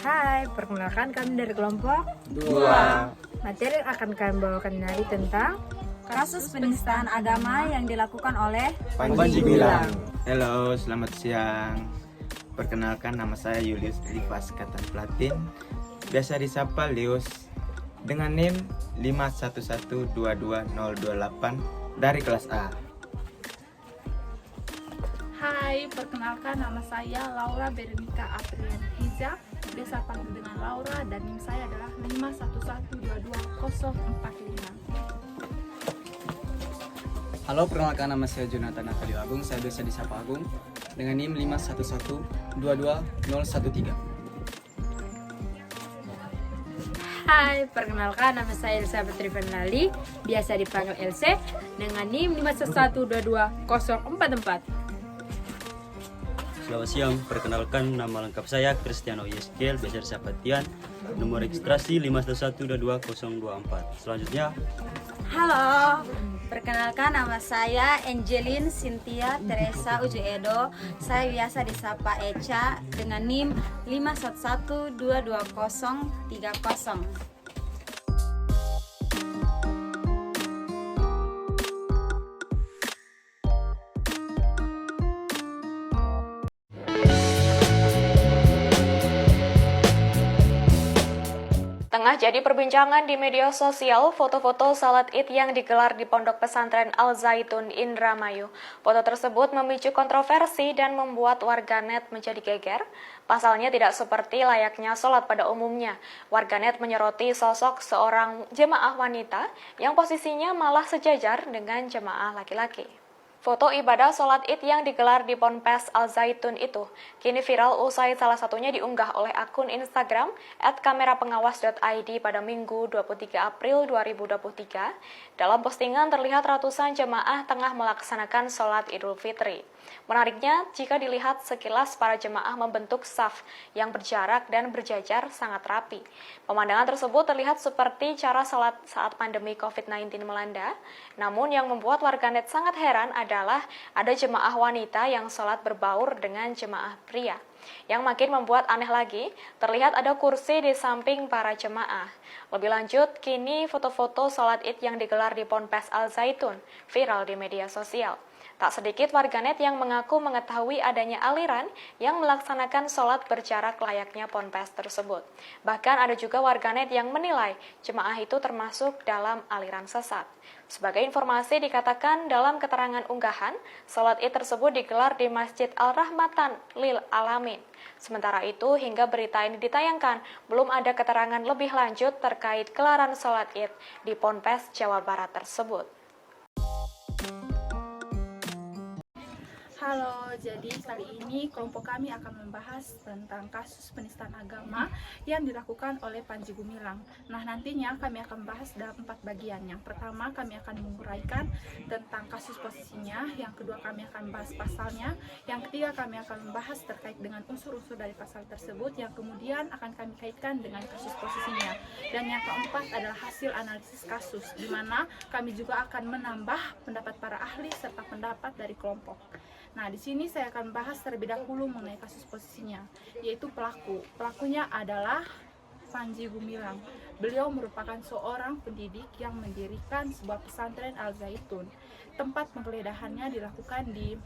Hai, perkenalkan kami dari kelompok 2. Materi yang akan kami bawakan hari tentang kasus penistaan agama yang dilakukan oleh Panji Gumilang. Halo, selamat siang. Perkenalkan, nama saya Julius Rifas Katan Platin, biasa disapa Leos, dengan NIM 511222028 dari kelas A. Hai, perkenalkan nama saya Laura Berenika Aprian Hijab, biasa panggil dengan Laura, dan NIM saya adalah 511222045. Halo, perkenalkan nama saya Jonathan Natalio Agung, saya biasa disapa Agung dengan NIM 511222013. Hai, perkenalkan nama saya Elizabeth Rivenali, biasa dipanggil LC, dengan NIM 511222044. Selamat siang, perkenalkan nama lengkap saya Cristiano Yeskel, biasa disapa Tian, nomor registrasi 511222024. Selanjutnya, Halo, perkenalkan nama saya Angelin Cynthia Teresa Ujuedo, saya biasa disapa Echa dengan NIM 511222030. Tengah jadi perbincangan di media sosial foto-foto salat Id yang digelar di Pondok Pesantren Al Zaitun Indramayu. Foto tersebut memicu kontroversi dan membuat warganet menjadi geger. Pasalnya tidak seperti layaknya sholat pada umumnya. Warganet menyoroti sosok seorang jemaah wanita yang posisinya malah sejajar dengan jemaah laki-laki. Foto ibadah sholat Id yang digelar di Ponpes Al Zaitun itu kini viral usai salah satunya diunggah oleh akun Instagram @kamerapengawas.id pada Minggu 23 April 2023. Dalam postingan terlihat ratusan jemaah tengah melaksanakan sholat Idul Fitri. Menariknya, jika dilihat sekilas para jemaah membentuk saf yang berjarak dan berjajar sangat rapi. Pemandangan tersebut terlihat seperti cara sholat saat pandemi COVID-19 melanda. Namun yang membuat warganet sangat heran adalah ada jemaah wanita yang sholat berbaur dengan jemaah pria. Yang makin membuat aneh lagi, terlihat ada kursi di samping para jemaah. Lebih lanjut, kini foto-foto sholat Id yang digelar di Ponpes Al Zaitun viral di media sosial. Tak sedikit warganet yang mengaku mengetahui adanya aliran yang melaksanakan sholat berjarak layaknya ponpes tersebut. Bahkan ada juga warganet yang menilai jemaah itu termasuk dalam aliran sesat. Sebagai informasi dikatakan dalam keterangan unggahan, sholat Id tersebut digelar di Masjid Al-Rahmatan Lil Alamin. Sementara itu, hingga berita ini ditayangkan, belum ada keterangan lebih lanjut terkait gelaran sholat Id di Ponpes Jawa Barat tersebut. Halo, jadi kali ini kelompok kami akan membahas tentang kasus penistaan agama yang dilakukan oleh Panji Gumilang. Nah, nantinya kami akan membahas dalam 4 bagian. Yang pertama, kami akan menguraikan tentang kasus posisinya. Yang kedua, kami akan membahas pasalnya. Yang ketiga, kami akan membahas terkait dengan unsur-unsur dari pasal tersebut. Yang kemudian akan kami kaitkan dengan kasus posisinya. Dan yang keempat adalah hasil analisis kasus, di mana kami juga akan menambah pendapat para ahli serta pendapat dari kelompok. Nah, di sini saya akan bahas terlebih dahulu mengenai kasus posisinya, yaitu pelaku. Pelakunya adalah Panji Gumilang. Beliau merupakan seorang pendidik yang mendirikan sebuah pesantren Al Zaitun. Tempat penggeledahannya dilakukan di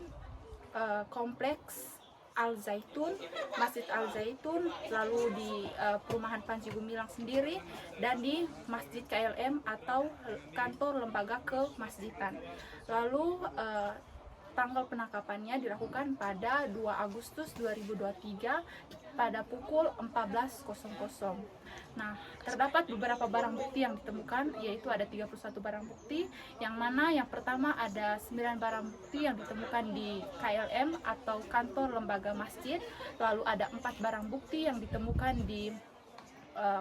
kompleks Al Zaitun, Masjid Al Zaitun, lalu di perumahan Panji Gumilang sendiri, dan di Masjid KLM atau kantor lembaga kemasjidan. Lalu tanggal penangkapannya dilakukan pada 2 Agustus 2023 pada pukul 14.00. Nah, terdapat beberapa barang bukti yang ditemukan, yaitu ada 31 barang bukti, yang mana yang pertama ada 9 barang bukti yang ditemukan di KLM atau kantor lembaga masjid, lalu ada 4 barang bukti yang ditemukan di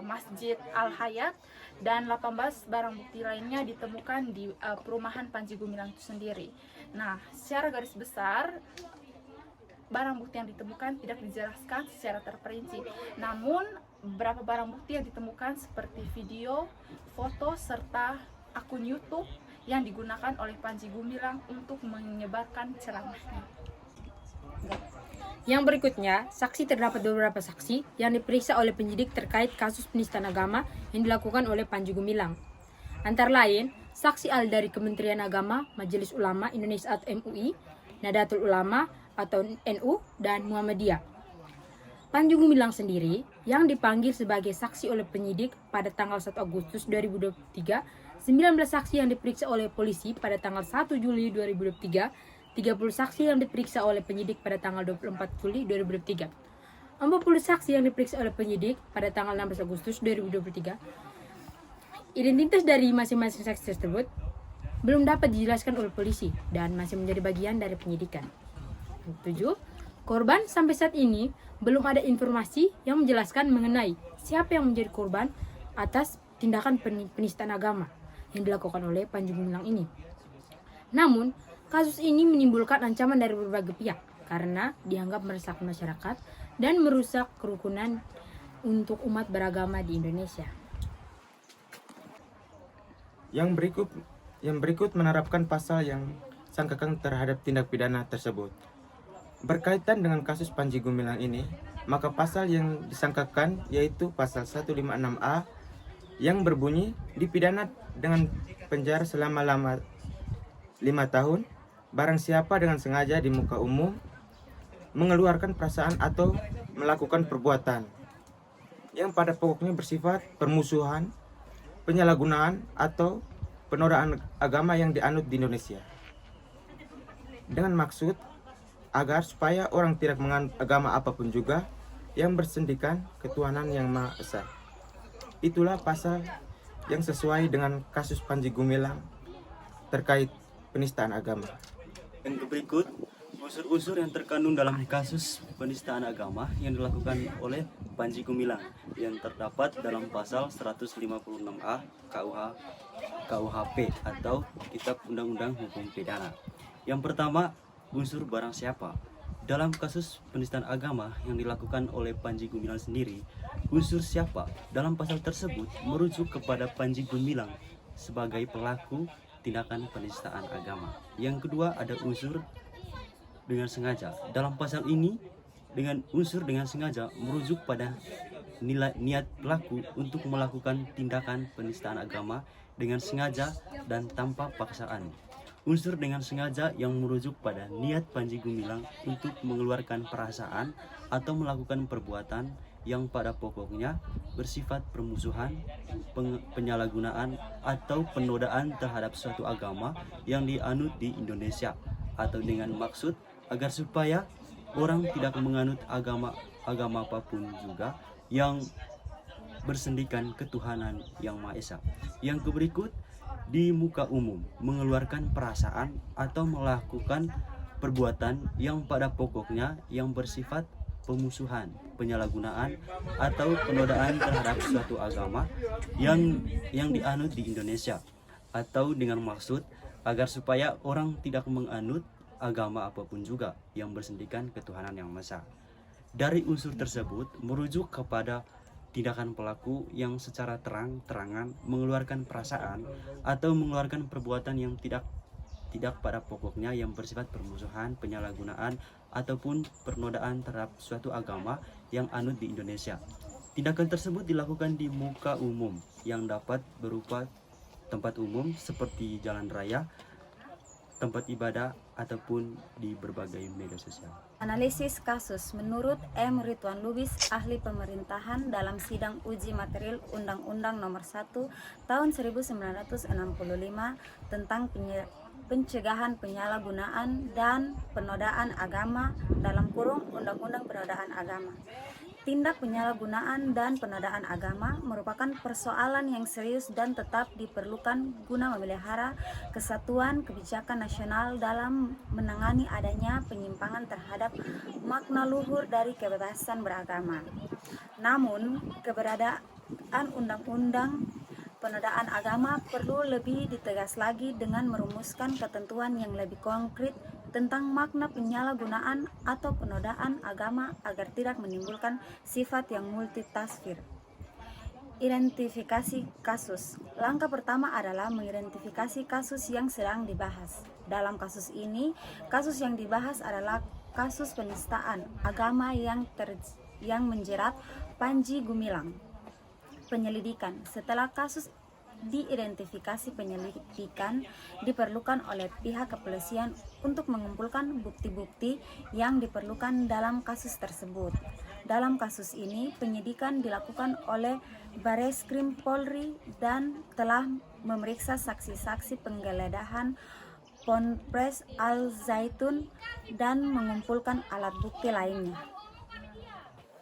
Masjid Al-Hayat, dan 18 barang bukti lainnya ditemukan di perumahan Panji Gumilang itu sendiri. Nah, secara garis besar, barang bukti yang ditemukan tidak dijelaskan secara terperinci. Namun, beberapa barang bukti yang ditemukan seperti video, foto, serta akun YouTube yang digunakan oleh Panji Gumilang untuk menyebarkan ceramahnya. Yang berikutnya, saksi terdapat beberapa saksi yang diperiksa oleh penyidik terkait kasus penistaan agama yang dilakukan oleh Panji Gumilang. Antara lain, saksi ahli dari Kementerian Agama, Majelis Ulama Indonesia atau MUI, Nadatul Ulama atau NU, dan Muhammadiyah. Panji Gumilang sendiri yang dipanggil sebagai saksi oleh penyidik pada tanggal 1 Agustus 2023, 19 saksi yang diperiksa oleh polisi pada tanggal 1 Juli 2023, 30 saksi yang diperiksa oleh penyidik pada tanggal 24 Juli 2023. 40 saksi yang diperiksa oleh penyidik pada tanggal 16 Agustus 2023. Identitas dari masing-masing saksi tersebut belum dapat dijelaskan oleh polisi dan masih menjadi bagian dari penyidikan. 7. Korban sampai saat ini belum ada informasi yang menjelaskan mengenai siapa yang menjadi korban atas tindakan penistaan agama yang dilakukan oleh Panji Gumilang ini. Namun, kasus ini menimbulkan ancaman dari berbagai pihak karena dianggap meresahkan masyarakat dan merusak kerukunan untuk umat beragama di Indonesia. Yang berikut menerapkan pasal yang sangkakan terhadap tindak pidana tersebut. Berkaitan dengan kasus Panji Gumilang ini, maka pasal yang disangkakan yaitu pasal 156A yang berbunyi dipidana dengan penjara selama 5 tahun barang siapa dengan sengaja di muka umum mengeluarkan perasaan atau melakukan perbuatan yang pada pokoknya bersifat permusuhan, penyalahgunaan atau penodaan agama yang dianut di Indonesia, dengan maksud agar supaya orang tidak menganut agama apapun juga yang bersendikan ketuhanan yang Maha Esa. Itulah pasal yang sesuai dengan kasus Panji Gumilang terkait penistaan agama. Yang berikut, unsur-unsur yang terkandung dalam kasus penistaan agama yang dilakukan oleh Panji Gumilang yang terdapat dalam pasal 156A KUHP atau Kitab Undang-Undang Hukum Pidana. Yang pertama, unsur barang siapa. Dalam kasus penistaan agama yang dilakukan oleh Panji Gumilang sendiri, unsur siapa dalam pasal tersebut merujuk kepada Panji Gumilang sebagai pelaku tindakan penistaan agama. Yang kedua, ada unsur dengan sengaja. Dalam pasal ini, dengan unsur dengan sengaja merujuk pada niat pelaku untuk melakukan tindakan penistaan agama dengan sengaja dan tanpa paksaan. Unsur dengan sengaja yang merujuk pada niat Panji Gumilang untuk mengeluarkan perasaan atau melakukan perbuatan yang pada pokoknya bersifat permusuhan, penyalahgunaan atau penodaan terhadap suatu agama yang dianut di Indonesia, atau dengan maksud agar supaya orang tidak menganut agama apapun juga yang bersendikan ketuhanan yang Maha Esa. Yang berikut, di muka umum mengeluarkan perasaan atau melakukan perbuatan yang pada pokoknya yang bersifat pemusuhan, penyalahgunaan atau penodaan terhadap suatu agama yang dianut di Indonesia, atau dengan maksud agar supaya orang tidak menganut agama apapun juga yang bersendikan ketuhanan yang Maha Esa. Dari unsur tersebut merujuk kepada tindakan pelaku yang secara terang-terangan mengeluarkan perasaan atau mengeluarkan perbuatan yang tidak pada pokoknya yang bersifat permusuhan, penyalahgunaan ataupun penodaan terhadap suatu agama yang anut di Indonesia. Tindakan tersebut dilakukan di muka umum yang dapat berupa tempat umum seperti jalan raya, tempat ibadah ataupun di berbagai media sosial. Analisis kasus menurut M. Ridwan Lubis, ahli pemerintahan dalam sidang uji material Undang-Undang Nomor 1 Tahun 1965 tentang pencegahan penyalahgunaan dan penodaan agama dalam kurung Undang-Undang Penodaan Agama. Tindak penyalahgunaan dan penodaan agama merupakan persoalan yang serius dan tetap diperlukan guna memelihara kesatuan kebijakan nasional dalam menangani adanya penyimpangan terhadap makna luhur dari kebebasan beragama. Namun, keberadaan undang-undang penodaan agama perlu lebih ditegas lagi dengan merumuskan ketentuan yang lebih konkret tentang makna penyalahgunaan atau penodaan agama agar tidak menimbulkan sifat yang multitafsir. Identifikasi kasus. Langkah pertama adalah mengidentifikasi kasus yang sedang dibahas. Dalam kasus ini, kasus yang dibahas adalah kasus penistaan agama yang menjerat Panji Gumilang. Penyelidikan. Setelah kasus diidentifikasi, penyelidikan diperlukan oleh pihak kepolisian untuk mengumpulkan bukti-bukti yang diperlukan dalam kasus tersebut. Dalam kasus ini, penyidikan dilakukan oleh Bareskrim Polri dan telah memeriksa saksi-saksi penggeledahan Ponpes Al Zaitun dan mengumpulkan alat bukti lainnya.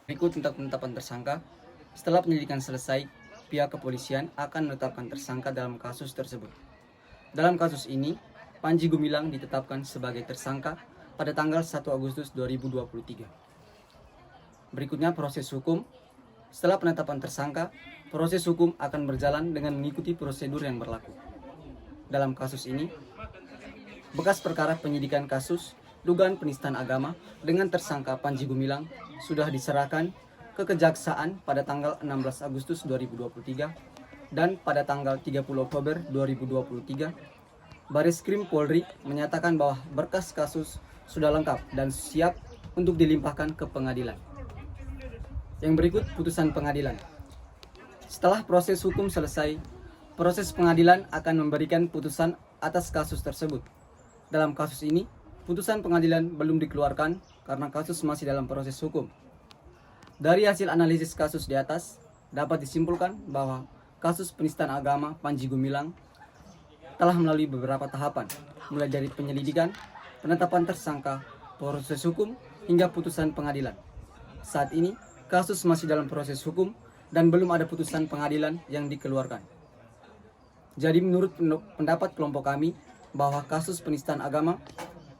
Berikut tentang penetapan tersangka. Setelah penyelidikan selesai, pihak kepolisian akan menetapkan tersangka dalam kasus tersebut. Dalam kasus ini, Panji Gumilang ditetapkan sebagai tersangka pada tanggal 1 Agustus 2023. Berikutnya proses hukum. Setelah penetapan tersangka, proses hukum akan berjalan dengan mengikuti prosedur yang berlaku. Dalam kasus ini, bekas perkara penyidikan kasus dugaan penistaan agama dengan tersangka Panji Gumilang sudah diserahkan ke Kejaksaan pada tanggal 16 Agustus 2023 dan pada tanggal 30 Oktober 2023. Bareskrim Polri menyatakan bahwa berkas kasus sudah lengkap dan siap untuk dilimpahkan ke pengadilan. Yang berikut putusan pengadilan. Setelah proses hukum selesai, proses pengadilan akan memberikan putusan atas kasus tersebut. Dalam kasus ini, putusan pengadilan belum dikeluarkan karena kasus masih dalam proses hukum. Dari hasil analisis kasus di atas, dapat disimpulkan bahwa kasus penistaan agama Panji Gumilang telah melalui beberapa tahapan, mulai dari penyelidikan, penetapan tersangka, proses hukum, hingga putusan pengadilan. Saat ini, kasus masih dalam proses hukum dan belum ada putusan pengadilan yang dikeluarkan. Jadi menurut pendapat kelompok kami, bahwa kasus penistaan agama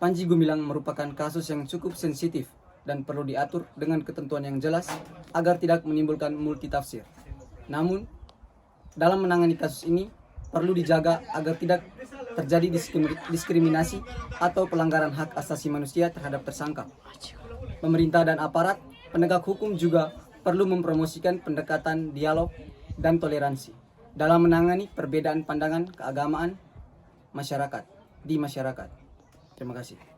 Panji Gumilang merupakan kasus yang cukup sensitif dan perlu diatur dengan ketentuan yang jelas agar tidak menimbulkan multitafsir. Namun, dalam menangani kasus ini perlu dijaga agar tidak terjadi diskriminasi atau pelanggaran hak asasi manusia terhadap tersangka. Pemerintah dan aparat penegak hukum juga perlu mempromosikan pendekatan dialog dan toleransi dalam menangani perbedaan pandangan keagamaan di masyarakat. Terima kasih.